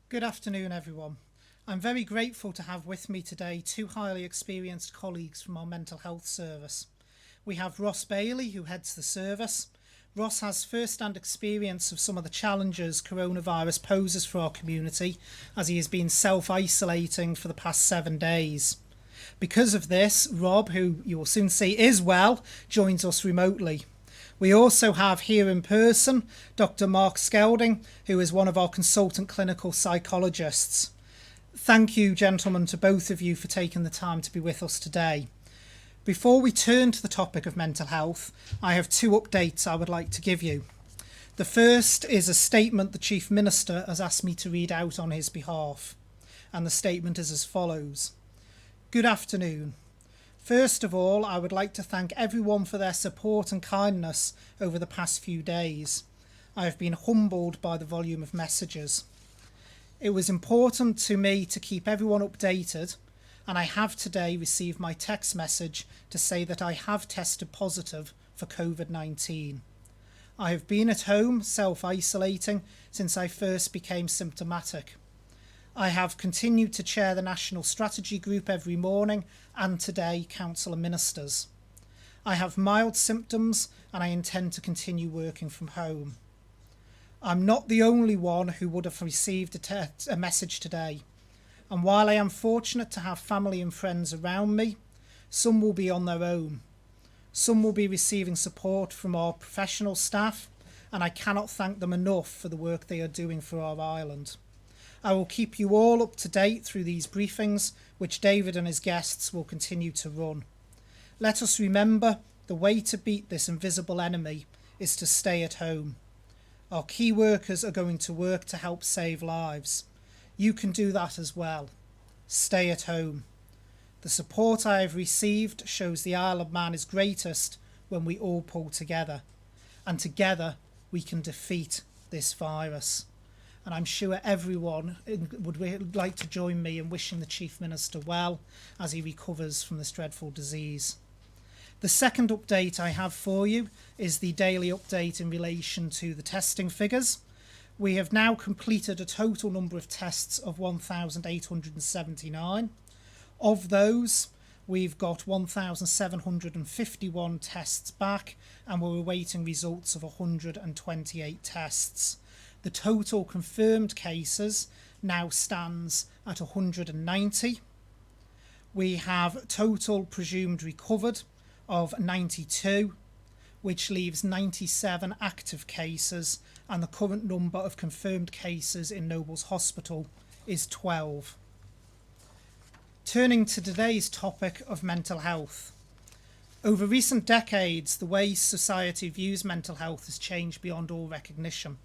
Good afternoon, everyone. I'm very grateful to have with me today two highly experienced colleagues from our mental health service. We have Ross Bailey, who heads the service. Ross has first-hand experience of some of the challenges coronavirus poses for our community, as he has been self-isolating for the past 7 days. Because of this, Rob, who you will soon see is well, joins us remotely. We also have here in person Dr. Mark Skelding, who is one of our consultant clinical psychologists. Thank you, gentlemen, to both of you for taking the time to be with us today. Before we turn to the topic of mental health, I have two updates I would like to give you. The first is a statement the Chief Minister has asked me to read out on his behalf, and the statement is as follows. Good afternoon. First of all, I would like to thank everyone for their support and kindness over the past few days. I have been humbled by the volume of messages. It was important to me to keep everyone updated, and I have today received my text message to say that I have tested positive for COVID-19. I have been at home self-isolating since I first became symptomatic. I have continued to chair the National Strategy Group every morning and today Council of Ministers. I have mild symptoms and I intend to continue working from home. I'm not the only one who would have received a message today, and while I am fortunate to have family and friends around me, some will be on their own. Some will be receiving support from our professional staff, and I cannot thank them enough for the work they are doing for our island. I will keep you all up to date through these briefings, which David and his guests will continue to run. Let us remember the way to beat this invisible enemy is to stay at home. Our key workers are going to work to help save lives. You can do that as well. Stay at home. The support I have received shows the Isle of Man is greatest when we all pull together, and together we can defeat this virus. And I'm sure everyone would like to join me in wishing the Chief Minister well as he recovers from this dreadful disease. The second update I have for you is the daily update in relation to the testing figures. We have now completed a total number of tests of 1,879. Of those, we've got 1,751 tests back, and we're awaiting results of 128 tests. The total confirmed cases now stands at 190. We have total presumed recovered of 92, which leaves 97 active cases, and the current number of confirmed cases in Nobles Hospital is 12. Turning to today's topic of mental health. Over recent decades, the way society views mental health has changed beyond all recognition.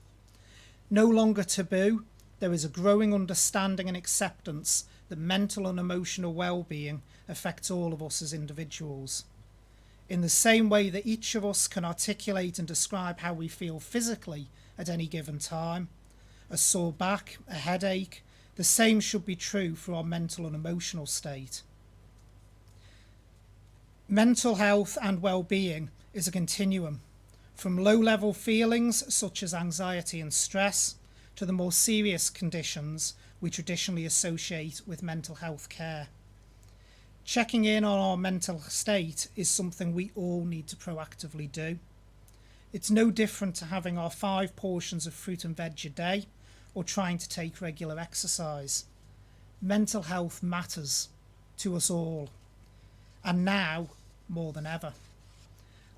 No longer taboo, there is a growing understanding and acceptance that mental and emotional well-being affects all of us as individuals. In the same way that each of us can articulate and describe how we feel physically at any given time, a sore back, a headache, the same should be true for our mental and emotional state. Mental health and well-being is a continuum, from low-level feelings such as anxiety and stress to the more serious conditions we traditionally associate with mental health care. Checking in on our mental state is something we all need to proactively do. It's no different to having our 5 portions of fruit and veg a day or trying to take regular exercise. Mental health matters to us all, and now more than ever.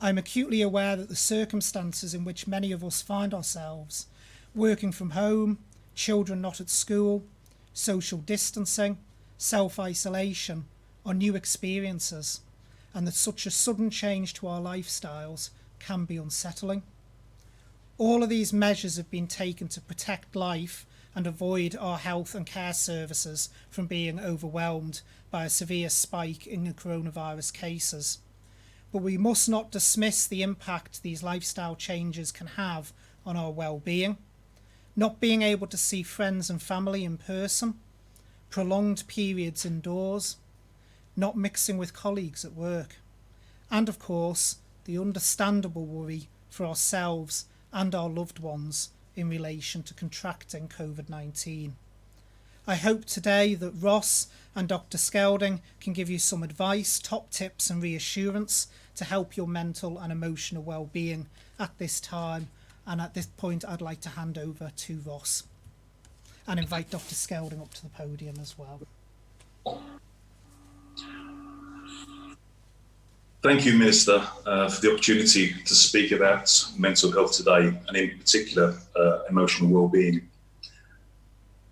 I'm acutely aware that the circumstances in which many of us find ourselves, working from home, children not at school, social distancing, self-isolation, are new experiences, and that such a sudden change to our lifestyles can be unsettling. All of these measures have been taken to protect life and avoid our health and care services from being overwhelmed by a severe spike in the coronavirus cases. But we must not dismiss the impact these lifestyle changes can have on our well-being. Not being able to see friends and family in person, prolonged periods indoors, not mixing with colleagues at work, and of course the understandable worry for ourselves and our loved ones in relation to contracting COVID-19. I hope today that Ross and Dr. Skelding can give you some advice, top tips and reassurance to help your mental and emotional well-being at this time. And at this point, I'd like to hand over to Ross and invite Dr. Skelding up to the podium as well. Thank you, Minister, for the opportunity to speak about mental health today, and in particular, emotional well-being.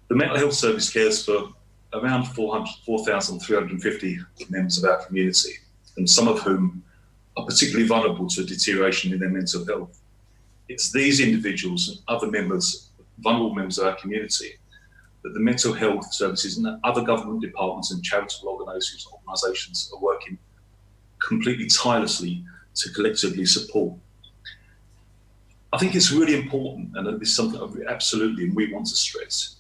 The Mental Health Service cares for around 4,350 members of our community, and some of whom are particularly vulnerable to deterioration in their mental health. It's these individuals and other vulnerable members of our community, that the mental health services and other government departments and charitable organisations are working completely tirelessly to collectively support. I think it's really important, and this is something that absolutely we want to stress,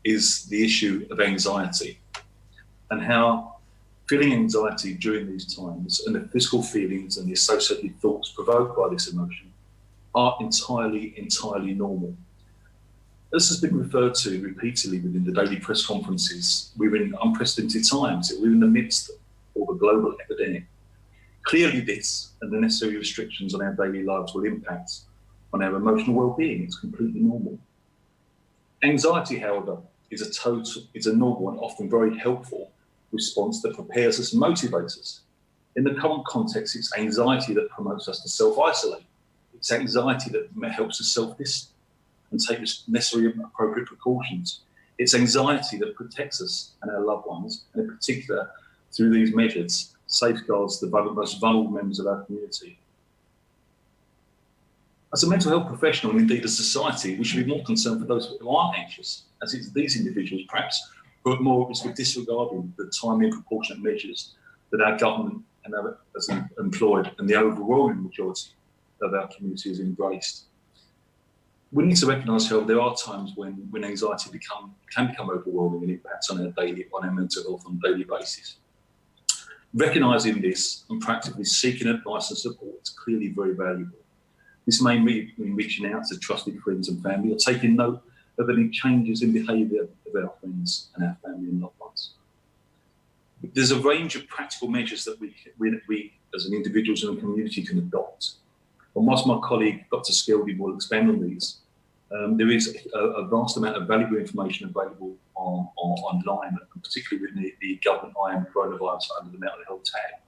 is the issue of anxiety and how feeling anxiety during these times and the physical feelings and the associated thoughts provoked by this emotion are entirely normal. This has been referred to repeatedly within the daily press conferences. We're in unprecedented times. We're in the midst of a global epidemic. Clearly this and the necessary restrictions on our daily lives will impact on our emotional well-being. It's completely normal. Anxiety, however, is a normal and often very helpful response that prepares us and motivates us. In the current context, it's anxiety that promotes us to self-isolate. It's anxiety that helps us self-distance and take necessary and appropriate precautions. It's anxiety that protects us and our loved ones, and in particular, through these measures, safeguards the most vulnerable members of our community. As a mental health professional, and indeed as a society, we should be more concerned for those who aren't anxious, as it's these individuals perhaps who are more at risk of disregarding the timely and proportionate measures that our government and our as employed and the overwhelming majority of our community has embraced. We need to recognise, however, there are times when anxiety can become overwhelming and impacts on our mental health on a daily basis. Recognising this and practically seeking advice and support is clearly very valuable. This may mean reaching out to trusted friends and family or taking note of any changes in behaviour of our friends and our family and loved ones. There's a range of practical measures that we as an individuals and a community can adopt. And whilst my colleague Dr. Skelding will expand on these, there is a vast amount of valuable information available online, particularly with the government eye on coronavirus under the mental health tag.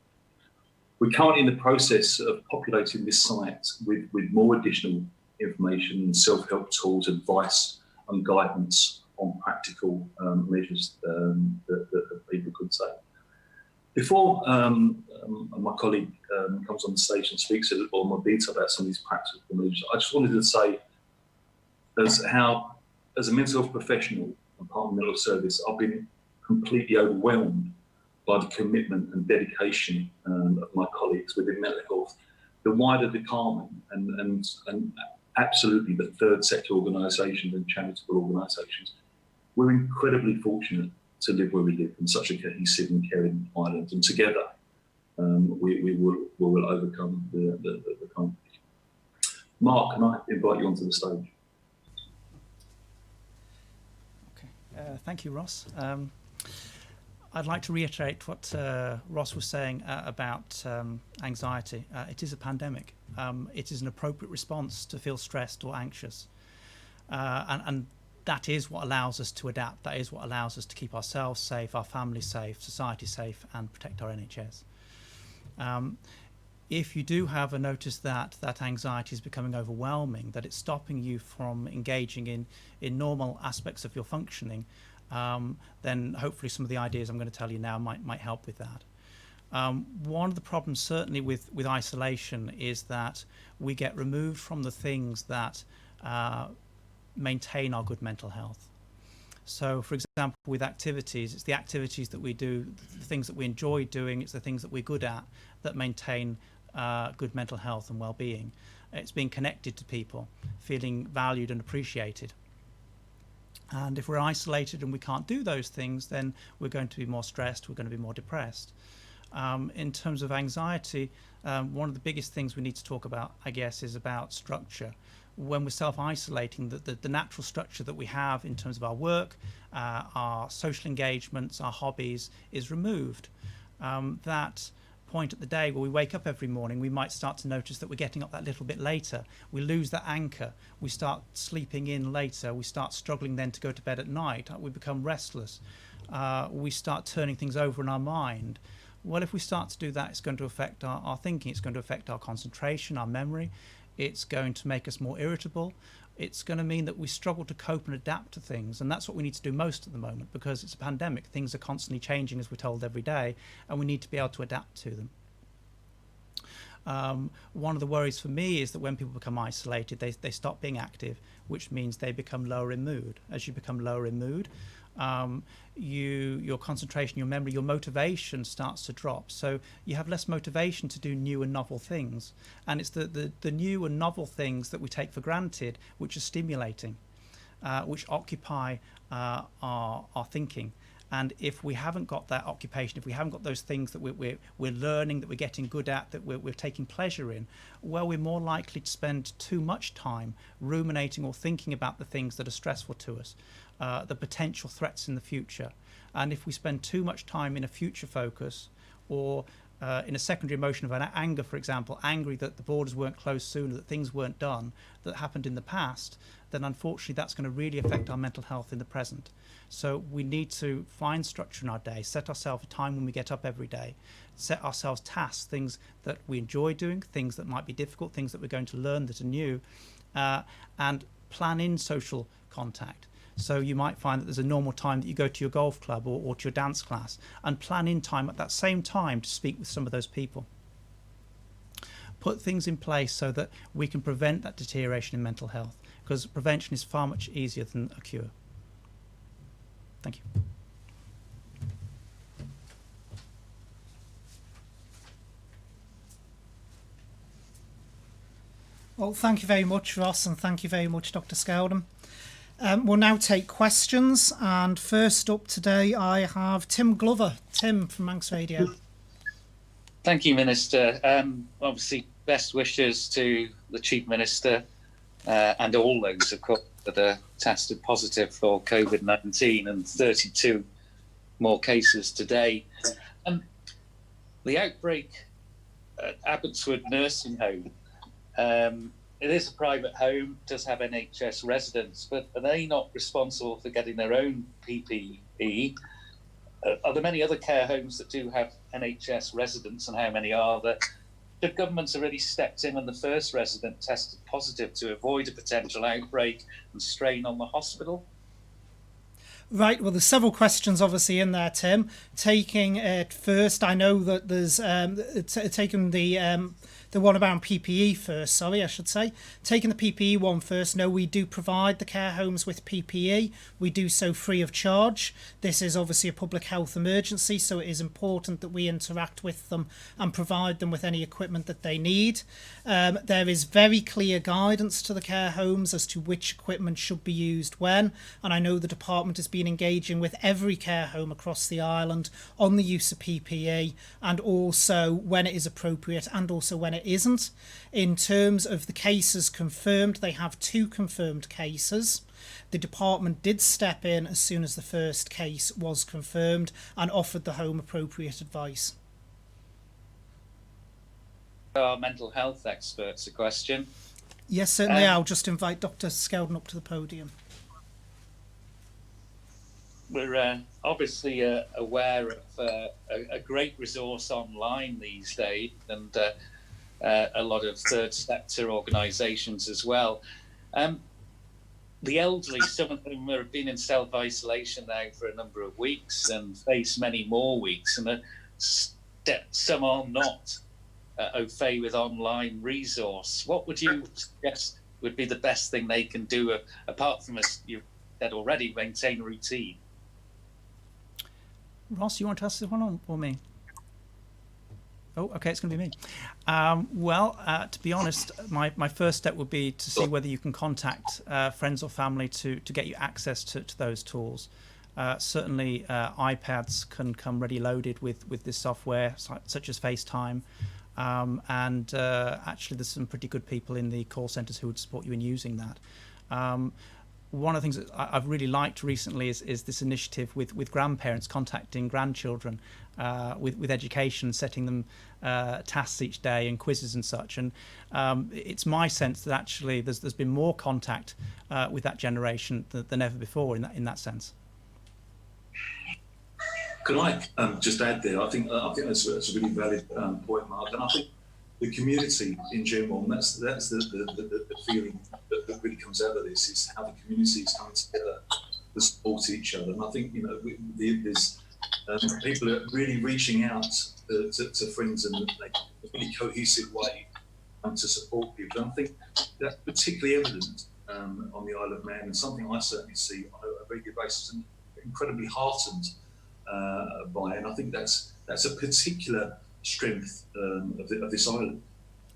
We're currently in the process of populating this site with more additional information and self-help tools, advice and guidance on practical measures that people could take. Before my colleague comes on the stage and speaks a little more detail about some of these practical measures, I just wanted to say as a mental health professional and part of the mental health service, I've been completely overwhelmed by the commitment and dedication of my colleagues within mental health, the wider department, and absolutely the third sector organisations and charitable organisations. We're incredibly fortunate to live where we live in such a cohesive and caring island, and together we will overcome the conflict. Mark, can I invite you onto the stage? Thank you, Ross. I'd like to reiterate what Ross was saying about anxiety. It is a pandemic. It is an appropriate response to feel stressed or anxious. And that is what allows us to adapt. That is what allows us to keep ourselves safe, our families safe, society safe, and protect our NHS. If you do have a notice that anxiety is becoming overwhelming, that it's stopping you from engaging in normal aspects of your functioning, then hopefully some of the ideas I'm going to tell you now might help with that. One of the problems certainly with isolation is that we get removed from the things that maintain our good mental health. So, for example, with activities, it's the activities that we do, the things that we enjoy doing, it's the things that we're good at that maintain good mental health and well-being. It's being connected to people, feeling valued and appreciated. And if we're isolated and we can't do those things, then we're going to be more stressed, we're going to be more depressed. In terms of anxiety, one of the biggest things we need to talk about, I guess, is about structure. when we're self-isolating, the natural structure that we have in terms of our work, our social engagements, our hobbies is removed. That point at the day where we wake up every morning, we might start to notice that we're getting up that little bit later. We lose that anchor. We start sleeping in later. We start struggling then to go to bed at night. We become restless. We start turning things over in our mind. Well, if we start to do that, it's going to affect our thinking. It's going to affect our concentration, our memory. It's going to make us more irritable. It's going to mean that we struggle to cope and adapt to things. And that's what we need to do most at the moment, because it's a pandemic. Things are constantly changing, as we're told every day, and we need to be able to adapt to them. One of the worries for me is that when people become isolated, they stop being active, which means they become lower in mood. As you become lower in mood, your concentration, your memory, your motivation starts to drop. So you have less motivation to do new and novel things. And it's the new and novel things that we take for granted which are stimulating, which occupy our thinking. And if we haven't got that occupation, if we haven't got those things that we're learning, that we're getting good at, that we're taking pleasure in, well, we're more likely to spend too much time ruminating or thinking about the things that are stressful to us, the potential threats in the future. And if we spend too much time in a future focus, or in a secondary emotion of anger, for example, angry that the borders weren't closed sooner, that things weren't done, that happened in the past, then unfortunately that's going to really affect our mental health in the present. So we need to find structure in our day, set ourselves a time when we get up every day, set ourselves tasks, things that we enjoy doing, things that might be difficult, things that we're going to learn that are new, and plan in social contact. So you might find that there's a normal time that you go to your golf club or to your dance class, and plan in time at that same time to speak with some of those people. Put things in place so that we can prevent that deterioration in mental health, because prevention is far much easier than a cure. Thank you. Well, thank you very much, Ross, and thank you very much, Dr. Skeldon. We'll now take questions, and first up today I have Tim Glover. Tim from Manx Radio. Thank you, Minister. Obviously, best wishes to the Chief Minister and all those, of course, that are tested positive for COVID-19, and 32 more cases today. The outbreak at Abbotswood Nursing Home, it is a private home, does have NHS residents, but are they not responsible for getting their own PPE? Are there many other care homes that do have NHS residents, and how many are there? The government's already stepped in when the first resident tested positive to avoid a potential outbreak and strain on the hospital? Right, well, there's several questions obviously in there, Tim. Taking it first, I know that there's taking the one about PPE first, sorry, I should say. Taking the PPE one first, no, we do provide the care homes with PPE. We do so free of charge. This is obviously a public health emergency, so it is important that we interact with them and provide them with any equipment that they need. There is very clear guidance to the care homes as to which equipment should be used when, and I know the department has been engaging with every care home across the island on the use of PPE, and also when it is appropriate and also when it isn't. In terms of the cases confirmed, they have 2 confirmed cases. The department did step in as soon as the first case was confirmed and offered the home appropriate advice. Our mental health experts a question. Yes, certainly. I'll just invite Dr. Skeldon up to the podium. We're obviously aware of a great resource online these days, and a lot of third sector organisations as well. The elderly, some of them have been in self-isolation now for a number of weeks and face many more weeks, and some are not au fait with online resource. What would you suggest would be the best thing they can do, apart from, as you said already, maintain routine? Ross, you want to ask this one or me? Oh, okay, it's going to be me. To be honest, my first step would be to see whether you can contact friends or family to get you access to those tools. Certainly, iPads can come ready loaded with this software, such as FaceTime. Actually, there's some pretty good people in the call centres who would support you in using that. One of the things that I've really liked recently is this initiative with grandparents contacting grandchildren with education, setting them tasks each day and quizzes and such. And it's my sense that actually there's been more contact with that generation than ever before in that sense. Can I just add there? I think that's a really valid point, Mark. And I think the community in general, and that's the feeling that really comes out of this, is how the community is coming together to support each other. And I think, there's people are really reaching out to friends in a really cohesive way to support people. And I think that's particularly evident on the Isle of Man, and something I certainly see on a regular basis, and incredibly heartened by. And I think that's a particular strength of this island.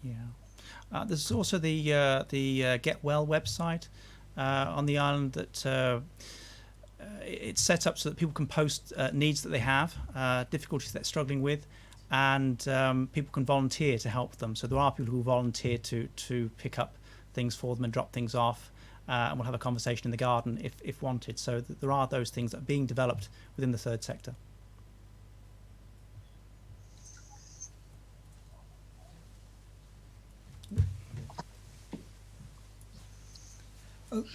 Yeah, there's also the Get Well website on the island that it's set up so that people can post needs that they have, difficulties that they're struggling with, and people can volunteer to help them. So there are people who volunteer to pick up things for them and drop things off, and we'll have a conversation in the garden if wanted. So there are those things that are being developed within the third sector.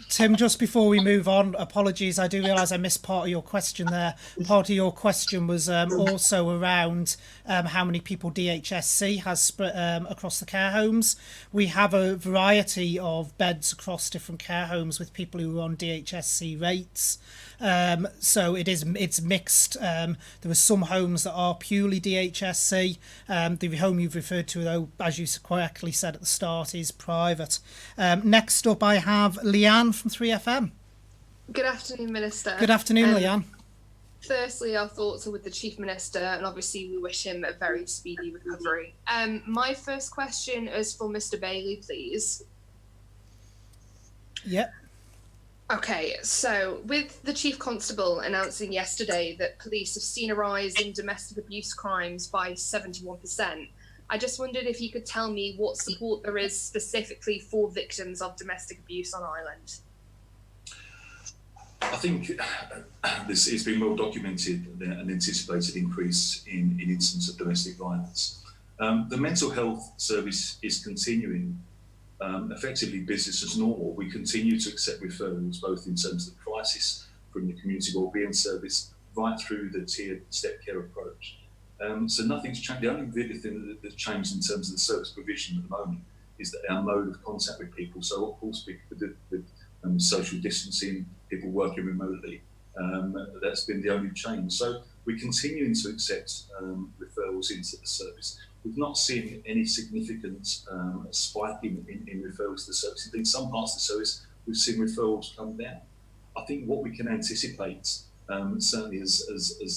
Tim, just before we move on, apologies, I do realise I missed part of your question there. Part of your question was also around how many people DHSC has across the care homes. We have a variety of beds across different care homes with people who are on DHSC rates. So it's mixed. There are some homes that are purely DHSC. The home you've referred to, though, as you correctly said at the start, is private. Next up, I have Leanne from 3FM. Good afternoon, Minister. Good afternoon, Leanne. Firstly, our thoughts are with the Chief Minister, and obviously we wish him a very speedy recovery. My first question is for Mr. Bailey, please. Yep. Okay, so with the Chief Constable announcing yesterday that police have seen a rise in domestic abuse crimes by 71%, I just wondered if you could tell me what support there is specifically for victims of domestic abuse on Ireland. I think this has been well documented, an anticipated increase in incidents of domestic violence. The mental health service is continuing effectively business as normal. We continue to accept referrals, both in terms of the crisis from the community wellbeing service right through the tiered step care approach. So nothing's changed. The only really thing that's changed in terms of the service provision at the moment is that our mode of contact with people. So of course, with social distancing, people working remotely, that's been the only change. So we're continuing to accept referrals into the service. We've not seen any significant spike in referrals to the service. In some parts of the service, we've seen referrals come down. I think what we can anticipate, certainly as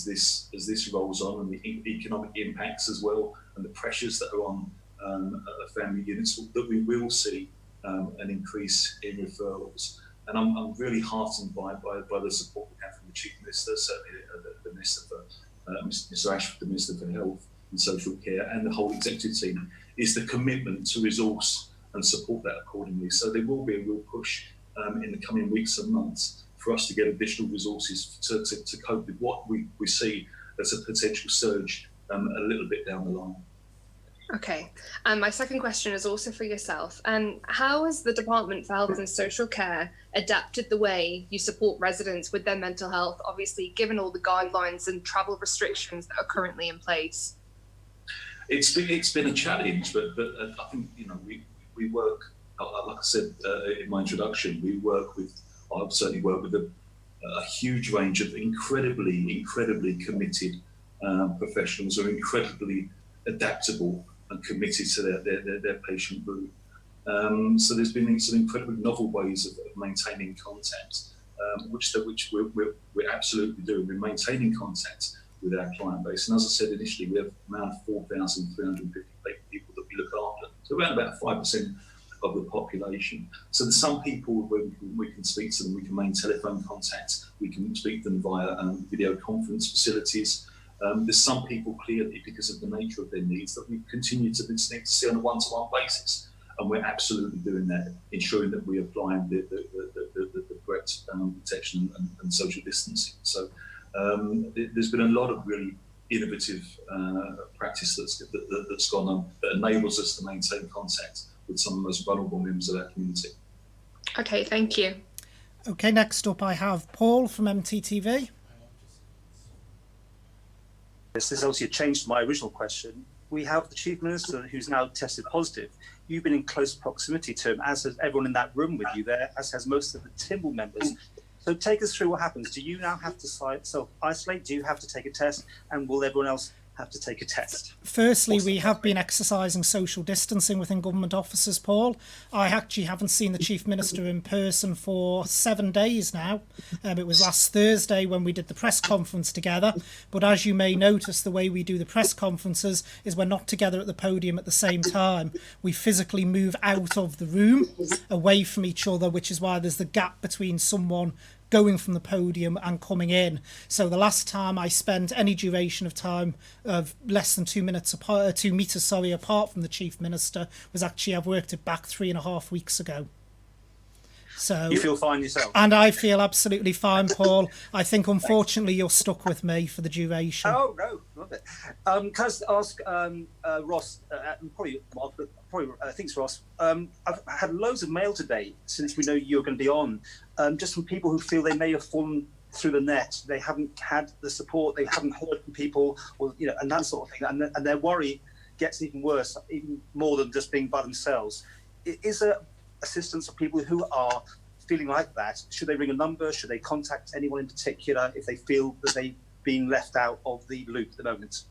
this rolls on, and the economic impacts as well, and the pressures that are on family units, that we will see an increase in referrals. And I'm really heartened by the support we have from the Chief Minister, certainly the Minister for Mr. Ashford, the Minister for Health and Social Care, and the whole executive team, is the commitment to resource and support that accordingly. So there will be a real push in the coming weeks and months for us to get additional resources to cope with what we see as a potential surge a little bit down the line. Okay, and my second question is also for yourself. How has the Department for Health and Social Care adapted the way you support residents with their mental health, obviously given all the guidelines and travel restrictions that are currently in place? It's been a challenge, but I think we work, like I said in my introduction, I've certainly worked with a huge range of incredibly committed professionals who are incredibly adaptable and committed to their patient group. So there's been some incredibly novel ways of maintaining contact, which we're absolutely doing. We're maintaining contact with our client base. And as I said initially, we have around 4,350 people that we look after. So around about 5% of the population. So there's some people where we can speak to them, we can maintain telephone contact, we can speak to them via video conference facilities. There's some people clearly, because of the nature of their needs, that we continue to need to see on a one-to-one basis, and we're absolutely doing that, ensuring that we're applying the correct protection and social distancing. So there's been a lot of really innovative practice that's gone on that enables us to maintain contact with some of the most vulnerable members of our community. Okay, thank you. Okay, next up I have Paul from MTTV. This is obviously a change to my original question. We have the Chief Minister who's now tested positive. You've been in close proximity to him, as has everyone in that room with you there, as has most of the Timble members. So take us through what happens. Do you now have to self-isolate? Do you have to take a test? And will everyone else have to take a test? Firstly, we have been exercising social distancing within government offices, Paul. I actually haven't seen the Chief Minister in person for 7 days now. It was last Thursday when we did the press conference together. But as you may notice, the way we do the press conferences is we're not together at the podium at the same time. We physically move out of the room, away from each other, which is why there's the gap between someone going from the podium and coming in. So the last time I spent any duration of time of less than 2 minutes apart, 2 meters, apart from the Chief Minister was actually, I've worked it back 3.5 weeks ago. So you feel fine yourself? And I feel absolutely fine, Paul. I think unfortunately you're stuck with me for the duration. Oh no, love it. Can I just ask Ross, probably Mark, but probably I think it's Ross. I've had loads of mail today since we know you're going to be on, just from people who feel they may have fallen through the net. They haven't had the support, they haven't heard from people, or and that sort of thing, and their worry gets even worse, even more than just being by themselves. Is there assistance for people who are feeling like that? Should they ring a number? Should they contact anyone in particular if they feel that they've been left out of the loop at the moment?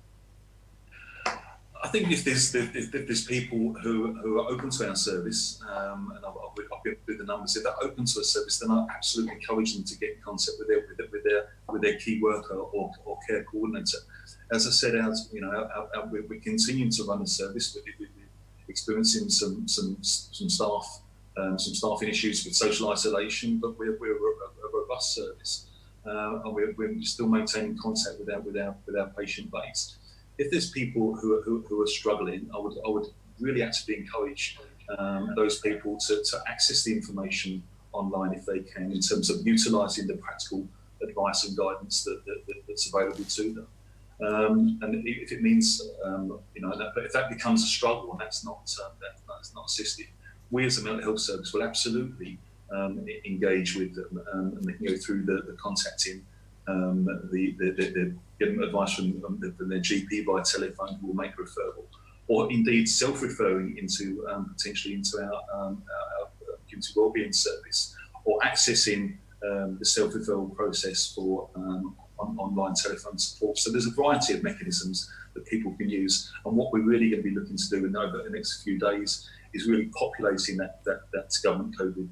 I think if there's people who are open to our service, and I'll get through the numbers, if they're open to a service, then I absolutely encourage them to get in contact with their key worker or care coordinator. As I said, we continue to run a service. We're experiencing some staffing issues with social isolation, but we're a robust service, and we're still maintaining contact with our patient base. If there's people who are struggling, I would really actively encourage those people to access the information online if they can, in terms of utilising the practical advice and guidance that's available to them. And if it means, if that becomes a struggle and that's not assisted, we as a mental health service will absolutely engage with them and go through the contacting, getting advice from their GP via telephone, who will make a referral, or indeed self-referring into potentially into our community wellbeing service, or accessing the self-referral process for online telephone support. So there's a variety of mechanisms that people can use, and what we're really going to be looking to do over the next few days is really populating that government COVID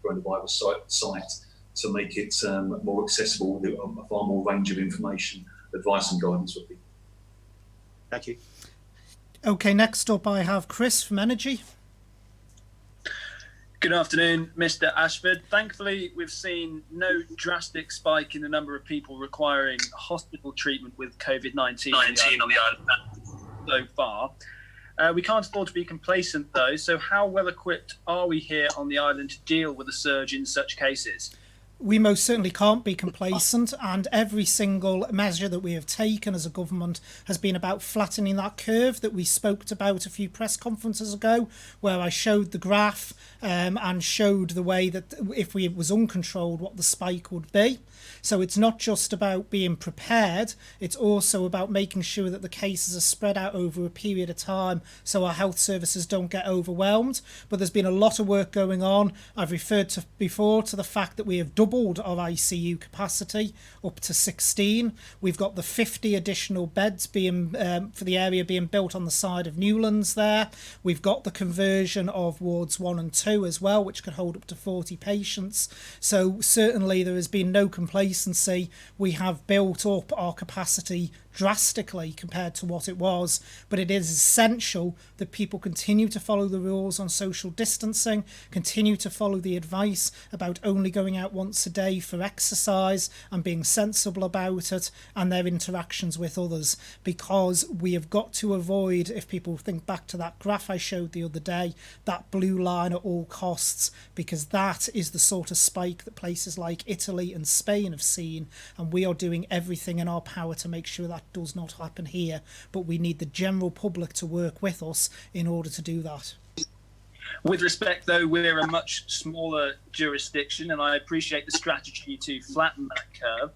coronavirus site to make it more accessible with a far more range of information, advice and guidance for people. Thank you. Okay, next up I have Chris from Energy. Good afternoon, Mr. Ashford. Thankfully, we've seen no drastic spike in the number of people requiring hospital treatment with COVID-19 on the island so far. We can't afford to be complacent, though, so how well equipped are we here on the island to deal with a surge in such cases? We most certainly can't be complacent, and every single measure that we have taken as a government has been about flattening that curve that we spoke about a few press conferences ago, where I showed the graph and showed the way that if it was uncontrolled, what the spike would be. So it's not just about being prepared, it's also about making sure that the cases are spread out over a period of time so our health services don't get overwhelmed. But there's been a lot of work going on. I've referred before to the fact that we have doubled our ICU capacity up to 16. We've got the 50 additional beds being for the area being built on the side of Newlands there. We've got the conversion of wards 1 and 2 as well, which could hold up to 40 patients. So certainly there has been no complacency. We have built up our capacity drastically compared to what it was, but it is essential that people continue to follow the rules on social distancing, continue to follow the advice about only going out once a day for exercise and being sensible about it, and their interactions with others, because we have got to avoid, if people think back to that graph I showed the other day, that blue line at all costs, because that is the sort of spike that places like Italy and Spain have seen, and we are doing everything in our power to make sure that does not happen here, but we need the general public to work with us in order to do that. With respect, though, we're a much smaller jurisdiction, and I appreciate the strategy to flatten that curve,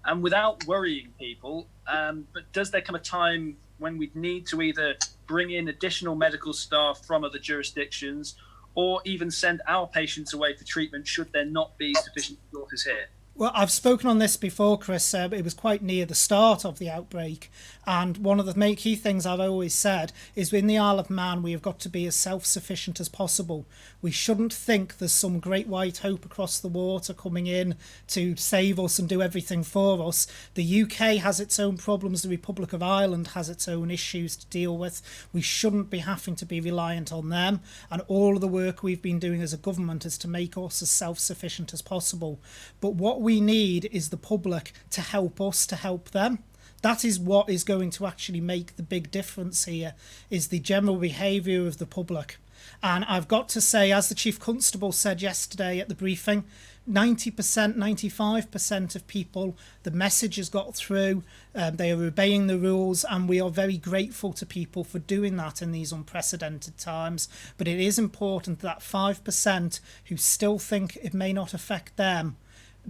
and without worrying people, but does there come a time when we'd need to either bring in additional medical staff from other jurisdictions or even send our patients away for treatment should there not be sufficient resources here? Well, I've spoken on this before, Chris. It was quite near the start of the outbreak. And one of the main key things I've always said is in the Isle of Man, we have got to be as self-sufficient as possible. We shouldn't think there's some great white hope across the water coming in to save us and do everything for us. The UK has its own problems. The Republic of Ireland has its own issues to deal with. We shouldn't be having to be reliant on them. And all of the work we've been doing as a government is to make us as self-sufficient as possible. But what we need is the public to help us to help them. That is what is going to actually make the big difference here, is the general behaviour of the public. And I've got to say, as the Chief Constable said yesterday at the briefing, 90%, 95% of people, the message has got through, they are obeying the rules, and we are very grateful to people for doing that in these unprecedented times. But it is important that 5% who still think it may not affect them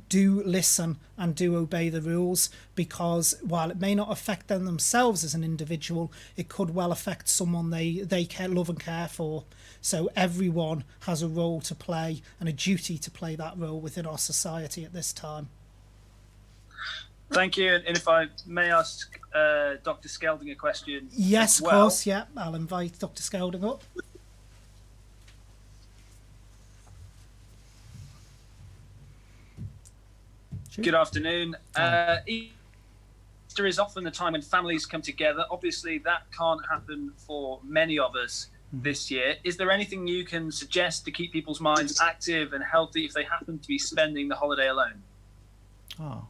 do listen and do obey the rules, because while it may not affect them themselves as an individual, it could well affect someone they care, love and care for. So everyone has a role to play and a duty to play that role within our society at this time. Thank you. And if I may ask Dr. Skelding a question. Yes, of course, yeah. I'll invite Dr. Skelding up. Good afternoon. Easter is often the time when families come together. Obviously, that can't happen for many of us this year. Is there anything you can suggest to keep people's minds active and healthy if they happen to be spending the holiday alone? Oh,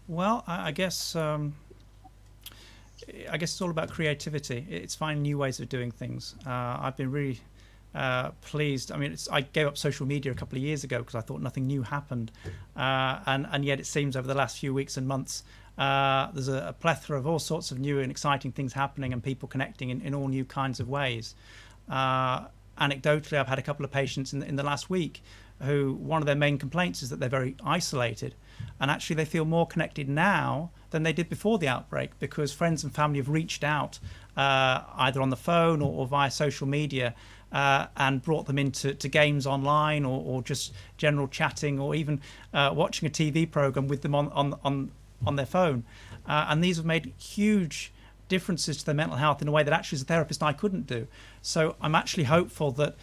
well, I guess it's all about creativity. It's finding new ways of doing things. I've been really pleased. I mean, I gave up social media a couple of years ago because I thought nothing new happened, and yet it seems over the last few weeks and months there's a plethora of all sorts of new and exciting things happening, and people connecting in all new kinds of ways. Anecdotally, I've had a couple of patients in the last week who one of their main complaints is that they're very isolated, and actually they feel more connected now than they did before the outbreak, because friends and family have reached out either on the phone or via social media and brought them into games online or just general chatting, or even watching a TV program with them on their phone. And these have made huge differences to their mental health in a way that actually as a therapist I couldn't do. So I'm actually hopeful that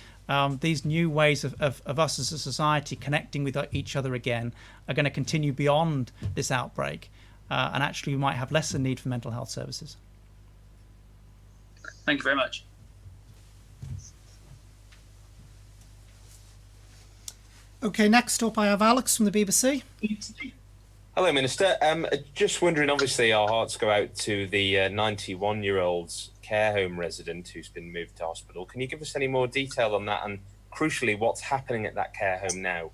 these new ways of us as a society connecting with each other again are going to continue beyond this outbreak, and actually we might have lesser need for mental health services. Thank you very much. Okay, next up I have Alex from the BBC. Hello, Minister. Just wondering, obviously our hearts go out to the 91-year-old's care home resident who's been moved to hospital. Can you give us any more detail on that, and crucially, what's happening at that care home now?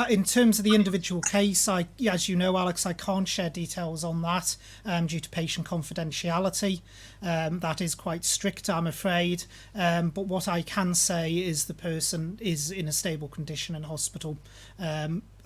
In terms of the individual case, as you know, Alex, I can't share details on that due to patient confidentiality. That is quite strict, I'm afraid. But what I can say is the person is in a stable condition in hospital.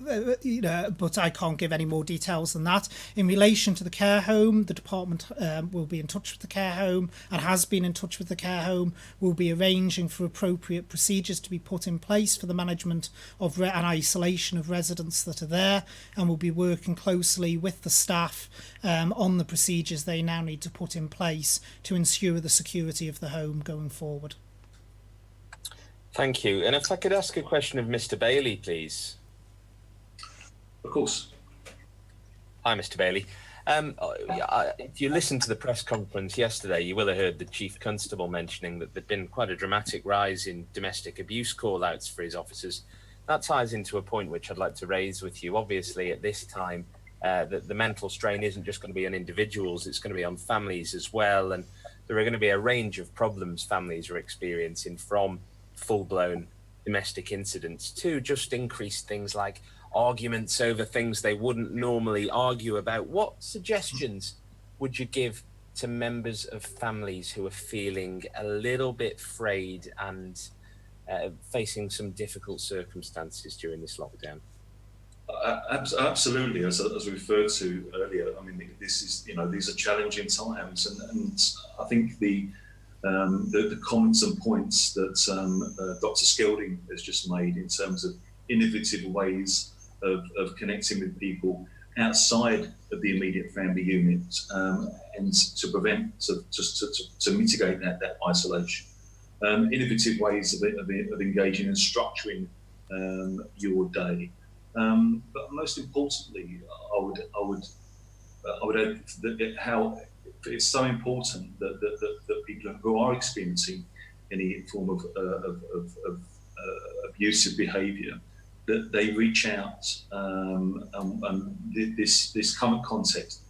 But I can't give any more details than that. In relation to the care home, the department will be in touch with the care home and has been in touch with the care home. We'll be arranging for appropriate procedures to be put in place for the management of and isolation of residents that are there, and we'll be working closely with the staff on the procedures they now need to put in place to ensure the security of the home going forward. Thank you. And if I could ask a question of Mr. Bailey, please. Of course. Hi, Mr. Bailey. If you listened to the press conference yesterday, you will have heard the Chief Constable mentioning that there'd been quite a dramatic rise in domestic abuse call-outs for his officers. That ties into a point which I'd like to raise with you. Obviously, at this time, the mental strain isn't just going to be on individuals, it's going to be on families as well. And there are going to be a range of problems families are experiencing, from full-blown domestic incidents to just increased things like arguments over things they wouldn't normally argue about. What suggestions would you give to members of families who are feeling a little bit frayed and facing some difficult circumstances during this lockdown? Absolutely, as we referred to earlier. I mean, this is, these are challenging times, and I think the comments and points that Dr. Skelding has just made in terms of innovative ways of connecting with people outside of the immediate family unit, and to prevent, to mitigate that isolation. Innovative ways of engaging and structuring your day. But most importantly, I would add that how it's so important that people who are experiencing any form of abusive behaviour, that they reach out. This current context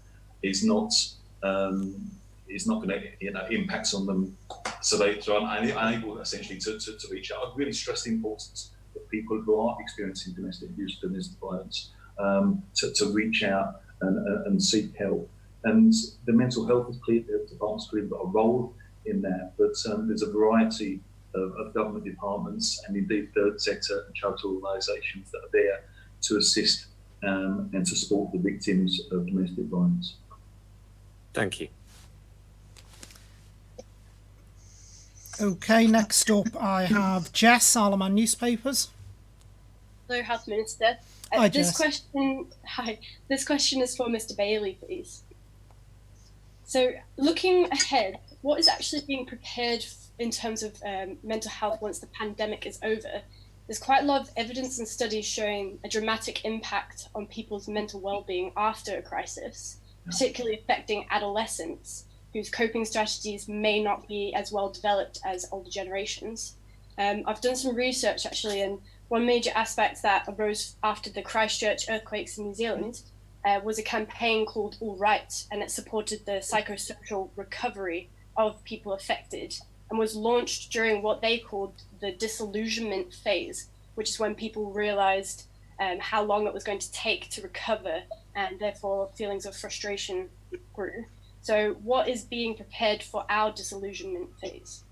is not going to impact on them, so I'm unable essentially to reach out. I really stress the importance of people who are experiencing domestic abuse, domestic violence, to reach out and seek help. And the mental health department's clearly got a role in that, but there's a variety of government departments and indeed third sector and charitable organisations that are there to assist and to support the victims of domestic violence. Thank you. Okay, next up I have Jess, Salaman Newspapers. Hello, Health Minister. Hi, this Jess. This question is for Mr. Bailey, please. So, looking ahead, what is actually being prepared in terms of mental health once the pandemic is over? There's quite a lot of evidence and studies showing a dramatic impact on people's mental well-being after a crisis, particularly affecting adolescents, whose coping strategies may not be as well developed as older generations. I've done some research actually, and one major aspect that arose after the Christchurch earthquakes in New Zealand was a campaign called All Right, and it supported the psychosocial recovery of people affected, and was launched during what they called the disillusionment phase, which is when people realised how long it was going to take to recover, and therefore feelings of frustration grew. So what is being prepared for our disillusionment phase?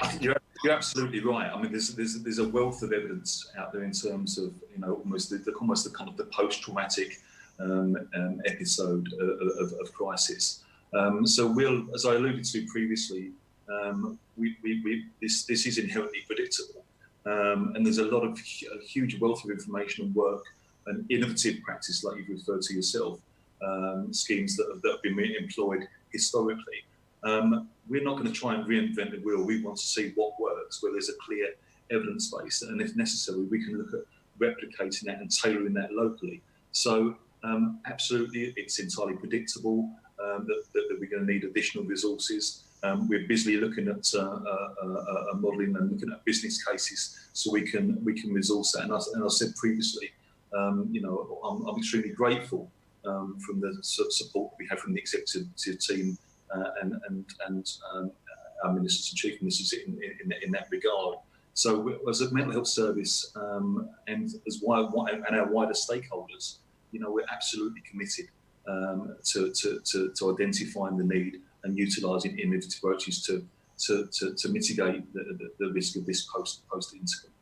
I think you're absolutely right. I mean, there's a wealth of evidence out there in terms of almost the kind of the post-traumatic episode of crisis. So we'll, as I alluded to previously, this is inherently predictable, and there's a lot of a huge wealth of information and work and innovative practice, like you've referred to yourself, schemes that have been employed historically. We're not going to try and reinvent the wheel. We want to see what works, where there's a clear evidence base, and if necessary, we can look at replicating that and tailoring that locally. So absolutely, it's entirely predictable that we're going to need additional resources. We're busily looking at modelling and looking at business cases so we can resource that. And I said previously, I'm extremely grateful from the support we have from the executive team and our ministers and chief ministers in that regard. So as a mental health service and our wider stakeholders, we're absolutely committed to identifying the need and utilising innovative approaches to mitigate the risk of this post incident.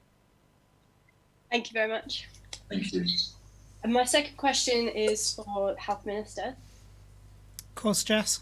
Thank you very much. Thank you. And my second question is for Health Minister. Of course, Jess.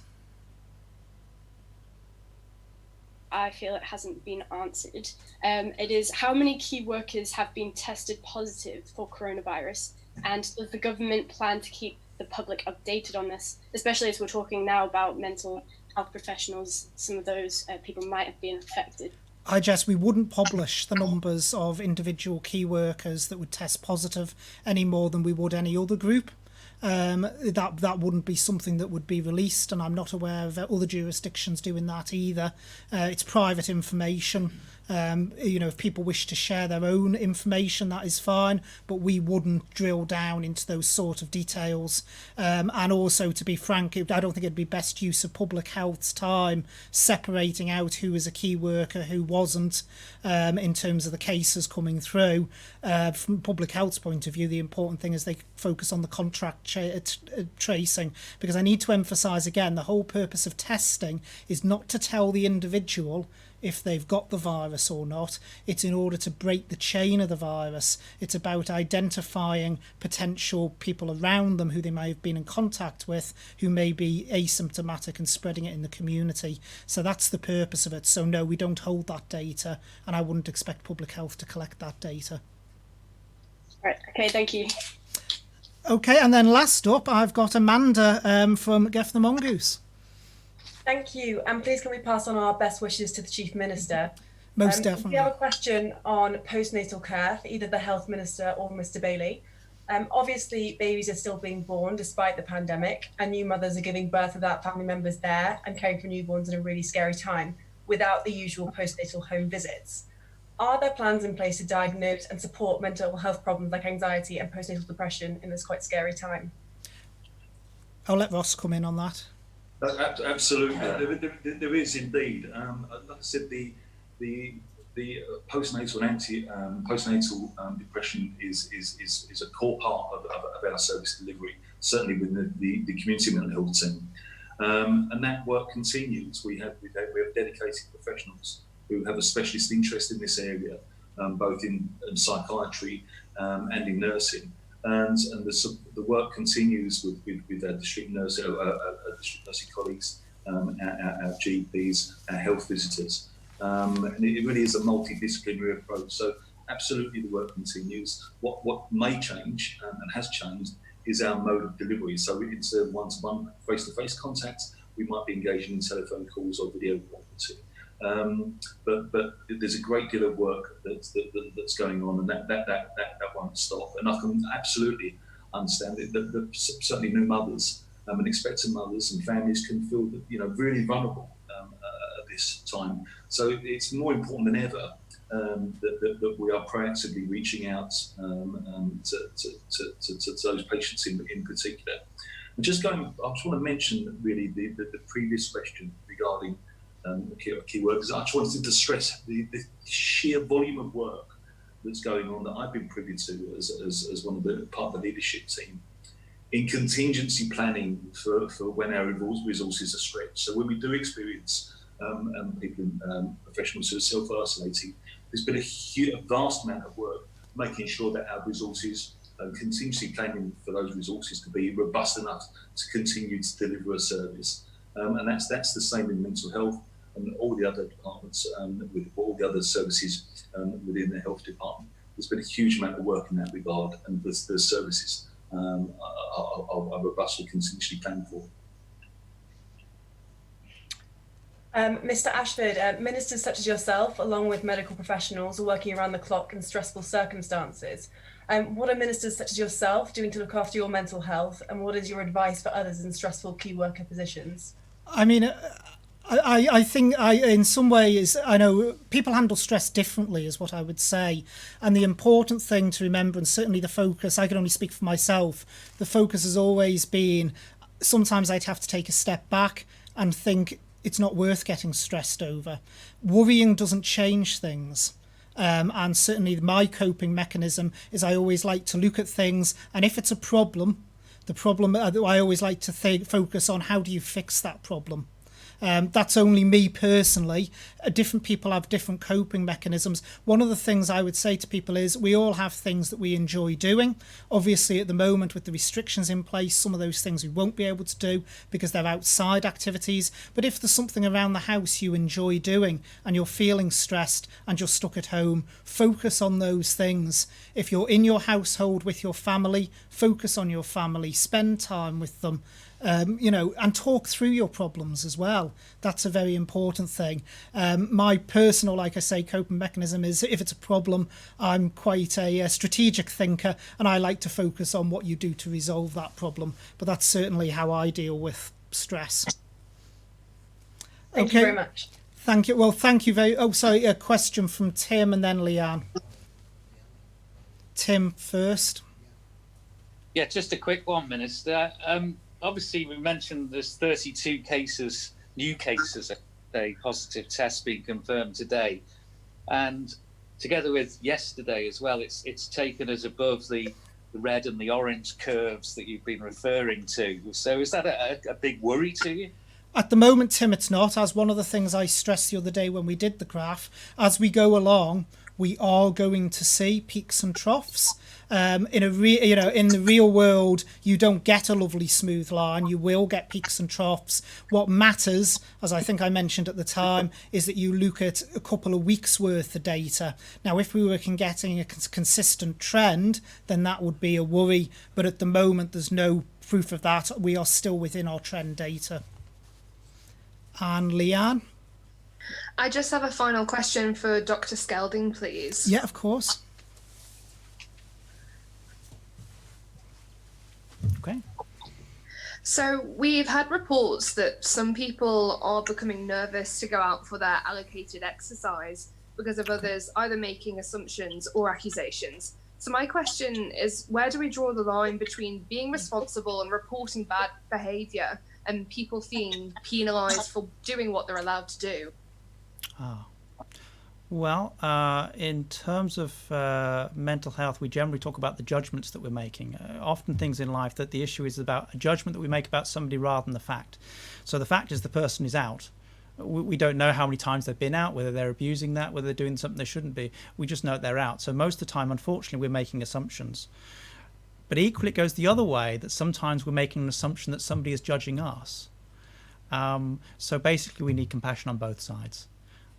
I feel it hasn't been answered. It is, how many key workers have been tested positive for coronavirus, and does the government plan to keep the public updated on this, especially as we're talking now about mental health professionals? Some of those people might have been affected. Hi, Jess. We wouldn't publish the numbers of individual key workers that would test positive any more than we would any other group. that wouldn't be something that would be released, and I'm not aware of other jurisdictions doing that either. It's private information. If people wish to share their own information, that is fine, but we wouldn't drill down into those sort of details. And also, to be frank, I don't think it'd be best use of public health's time separating out who was a key worker, who wasn't, in terms of the cases coming through. From public health's point of view, the important thing is they focus on the contact tracing, because I need to emphasise again, the whole purpose of testing is not to tell the individual if they've got the virus or not. It's in order to break the chain of the virus. It's about identifying potential people around them who they may have been in contact with, who may be asymptomatic, and spreading it in the community. So that's the purpose of it. So no, we don't hold that data, and I wouldn't expect public health to collect that data. Right, okay, thank you. Okay, and then last up, I've got Amanda from Geff the Mongoose. Thank you, and please can we pass on our best wishes to the Chief Minister. Most definitely. We have a question on postnatal care for either the Health Minister or Mr Bailey. Obviously, babies are still being born despite the pandemic, and new mothers are giving birth without family members there and caring for newborns in a really scary time without the usual postnatal home visits. Are there plans in place to diagnose and support mental health problems like anxiety and postnatal depression in this quite scary time? I'll let Ross come in on that. Absolutely, there is indeed. Like I said, the postnatal and postnatal depression is a core part of our service delivery, certainly with the community mental health team, and that work continues. We have dedicated professionals who have a specialist interest in this area, both in psychiatry and in nursing. And the work continues with our district nursing colleagues, our GPs, our health visitors, and it really is a multidisciplinary approach. So absolutely, the work continues. What may change and has changed is our mode of delivery. So instead of one-to-one, face-to-face contact, we might be engaging in telephone calls or video conferencing. But there's a great deal of work that's going on, and that won't stop. And I can absolutely understand it. That certainly new mothers and expectant mothers and families can feel really vulnerable at this time. So it's more important than ever that we are proactively reaching out to those patients in particular. And I just want to mention really the previous question regarding key workers. I just wanted to stress the sheer volume of work that's going on that I've been privy to as one of the part of the leadership team in contingency planning for when our resources are stretched. So when we do experience people, professionals who are self-isolating, there's been a vast amount of work making sure that our resources, contingency planning for those resources to be robust enough to continue to deliver a service. And that's the same in mental health and all the other departments, with all the other services within the health department. There's been a huge amount of work in that regard, and the services are robustly continuously planned for. Mr Ashford, ministers such as yourself, along with medical professionals, are working around the clock in stressful circumstances. What are ministers such as yourself doing to look after your mental health, and what is your advice for others in stressful key worker positions? I mean, I think in some ways, I know people handle stress differently is what I would say. And the important thing to remember, and certainly the focus, I can only speak for myself, the focus has always been, sometimes I'd have to take a step back and think it's not worth getting stressed over. Worrying doesn't change things. And certainly my coping mechanism is I always like to look at things, and if it's a problem, I always like to focus on how do you fix that problem. That's only me personally. Different people have different coping mechanisms. One of the things I would say to people is we all have things that we enjoy doing. Obviously, at the moment, with the restrictions in place, some of those things we won't be able to do because they're outside activities. But if there's something around the house you enjoy doing and you're feeling stressed and you're stuck at home, focus on those things. If you're in your household with your family, focus on your family, spend time with them. and talk through your problems as well. That's a very important thing. My personal, like I say, coping mechanism is if it's a problem, I'm quite a strategic thinker, and I like to focus on what you do to resolve that problem. But that's certainly how I deal with stress. Thank you very much. Thank you. Well, thank you very. Oh, sorry. A question from Tim and then Leanne. Tim first. Yeah, just a quick one, Minister. Obviously, we mentioned there's 32 cases, new cases, a positive test being confirmed today, and together with yesterday as well, it's taken us above the red and the orange curves that you've been referring to. So, is that a big worry to you? At the moment, Tim, it's not. As one of the things I stressed the other day when we did the graph, as we go along, we are going to see peaks and troughs. In the real world, you don't get a lovely smooth line. You will get peaks and troughs. What matters, as I think I mentioned at the time, is that you look at a couple of weeks worth of data. Now, if we were getting a consistent trend, then that would be a worry. But at the moment, there's no proof of that. We are still within our trend data. And Leanne? I just have a final question for Dr. Skelding, please. Yeah, of course. Okay. So we've had reports that some people are becoming nervous to go out for their allocated exercise because of others either making assumptions or accusations. So my question is, where do we draw the line between being responsible and reporting bad behaviour and people being penalised for doing what they're allowed to do? Well, in terms of mental health, we generally talk about the judgments that we're making. Often things in life that the issue is about a judgment that we make about somebody rather than the fact. So the fact is the person is out. We don't know how many times they've been out, whether they're abusing that, whether they're doing something they shouldn't be. We just know they're out. So most of the time, unfortunately, we're making assumptions. But equally, it goes the other way, that sometimes we're making an assumption that somebody is judging us. So basically, we need compassion on both sides.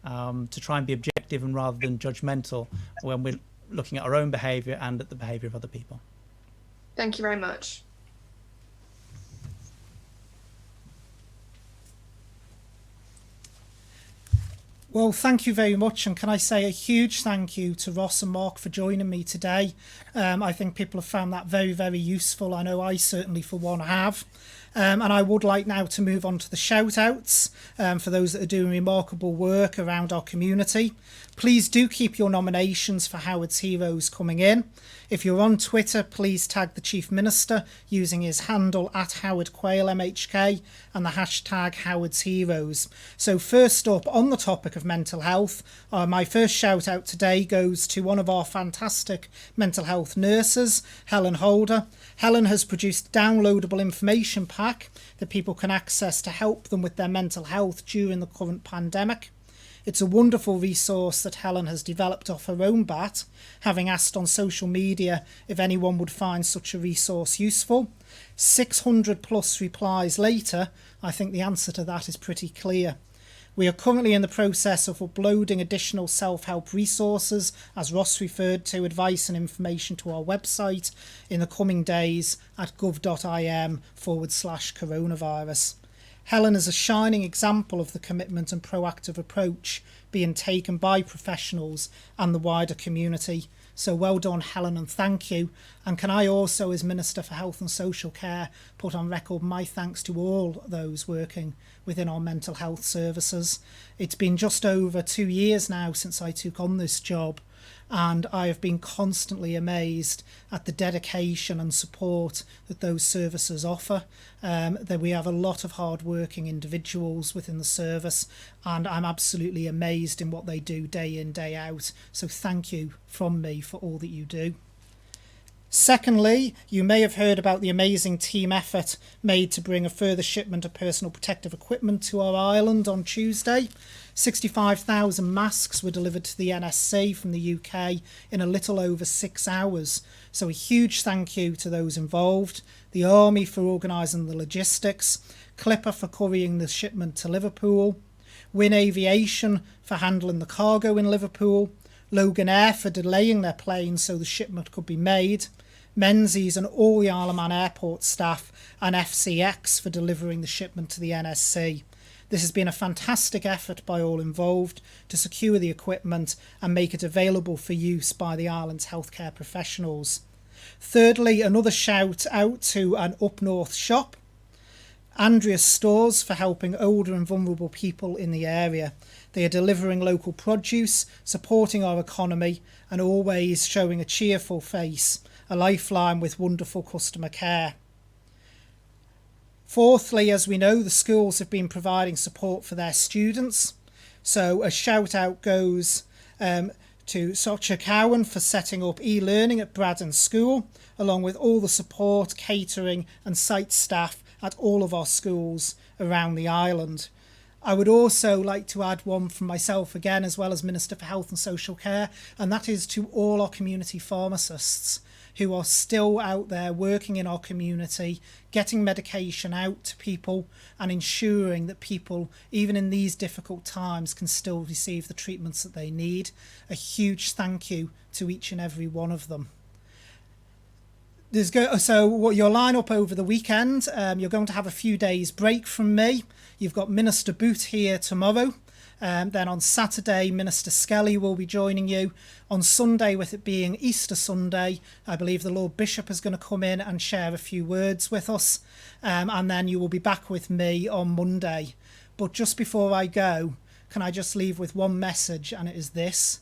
To try and be objective and rather than judgmental when we're looking at our own behaviour and at the behaviour of other people. Thank you very much. Well, thank you very much, and can I say a huge thank you to Ross and Mark for joining me today. I think people have found that very, very useful. I know I certainly for one have. And I would like now to move on to the shout-outs for those that are doing remarkable work around our community. Please do keep your nominations for Howard's Heroes coming in. If you're on Twitter, please tag the Chief Minister using his handle @HowardQuayle_MHK and the hashtag Howard's Heroes. So first up, on the topic of mental health, my first shout out today goes to one of our fantastic mental health nurses, Helen Holder. Helen has produced a downloadable information pack that people can access to help them with their mental health during the current pandemic. It's a wonderful resource that Helen has developed off her own bat, having asked on social media if anyone would find such a resource useful. 600 plus replies later, I think the answer to that is pretty clear. We are currently in the process of uploading additional self-help resources, as Ross referred to, advice and information to our website in the coming days at gov.im/coronavirus. Helen is a shining example of the commitment and proactive approach being taken by professionals and the wider community. So well done, Helen, and thank you. And can I also, as Minister for Health and Social Care, put on record my thanks to all those working within our mental health services. It's been just over 2 years now since I took on this job, and I have been constantly amazed at the dedication and support that those services offer. That we have a lot of hard-working individuals within the service, and I'm absolutely amazed in what they do day in, day out. So thank you from me for all that you do. Secondly, you may have heard about the amazing team effort made to bring a further shipment of personal protective equipment to our island on Tuesday. 65,000 masks were delivered to the NSC from the UK in a little over 6 hours. So a huge thank you to those involved, the Army for organising the logistics, Clipper for couriering the shipment to Liverpool, Win Aviation for handling the cargo in Liverpool, Logan Air for delaying their planes so the shipment could be made, Menzies and all the Isle of Man airport staff, and FCX for delivering the shipment to the NSC. This has been a fantastic effort by all involved to secure the equipment and make it available for use by the island's healthcare professionals. Thirdly, another shout out to an Up North shop, Andrea's Stores, for helping older and vulnerable people in the area. They are delivering local produce, supporting our economy, and always showing a cheerful face, a lifeline with wonderful customer care. Fourthly, as we know, the schools have been providing support for their students. So a shout out goes to Socha Cowan for setting up e-learning at Braddon School, along with all the support, catering and site staff at all of our schools around the island. I would also like to add one from myself again, as well as Minister for Health and Social Care, and that is to all our community pharmacists who are still out there working in our community, getting medication out to people and ensuring that people, even in these difficult times, can still receive the treatments that they need. A huge thank you to each and every one of them. So what your lineup over the weekend, you're going to have a few days break from me. You've got Minister Boot here tomorrow. Then on Saturday, Minister Skelly will be joining you. On Sunday, with it being Easter Sunday, I believe the Lord Bishop is going to come in and share a few words with us. And then you will be back with me on Monday. But just before I go, can I just leave with one message, and it is this.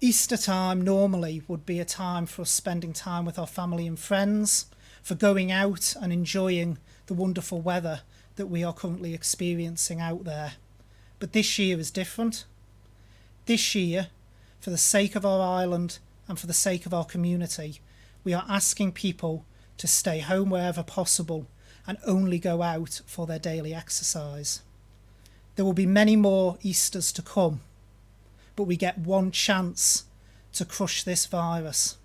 Easter time normally would be a time for us spending time with our family and friends, for going out and enjoying the wonderful weather that we are currently experiencing out there. But this year is different. This year, for the sake of our island and for the sake of our community, we are asking people to stay home wherever possible and only go out for their daily exercise. There will be many more Easters to come, but we get one chance to crush this virus.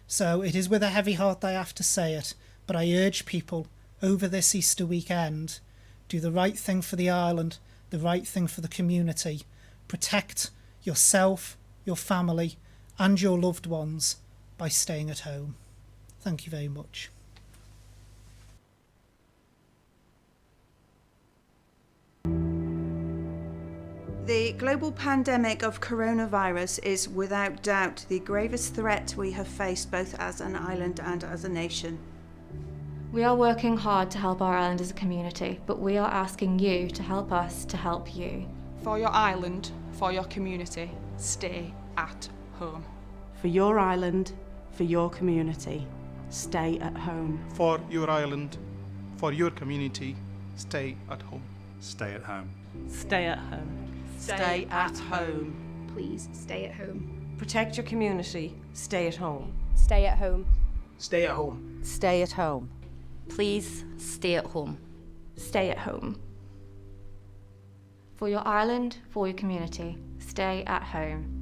So it is with a heavy heart that I have to say it, but I urge people over this Easter weekend, do the right thing for the island, the right thing for the community. Protect yourself, your family and your loved ones by staying at home. Thank you very much. The global pandemic of coronavirus is without doubt the gravest threat we have faced both as an island and as a nation. We are working hard to help our island as a community, but we are asking you to help us to help you. For your island, for your community, stay at home. For your island, for your community, stay at home. For your island, for your community, stay at home. Stay at home. Stay at home. Stay at home. Please stay at home. Protect your community, stay at home. Stay at home. Stay at home. Stay at home. Please stay at home. Stay at home. For your island, for your community, stay at home.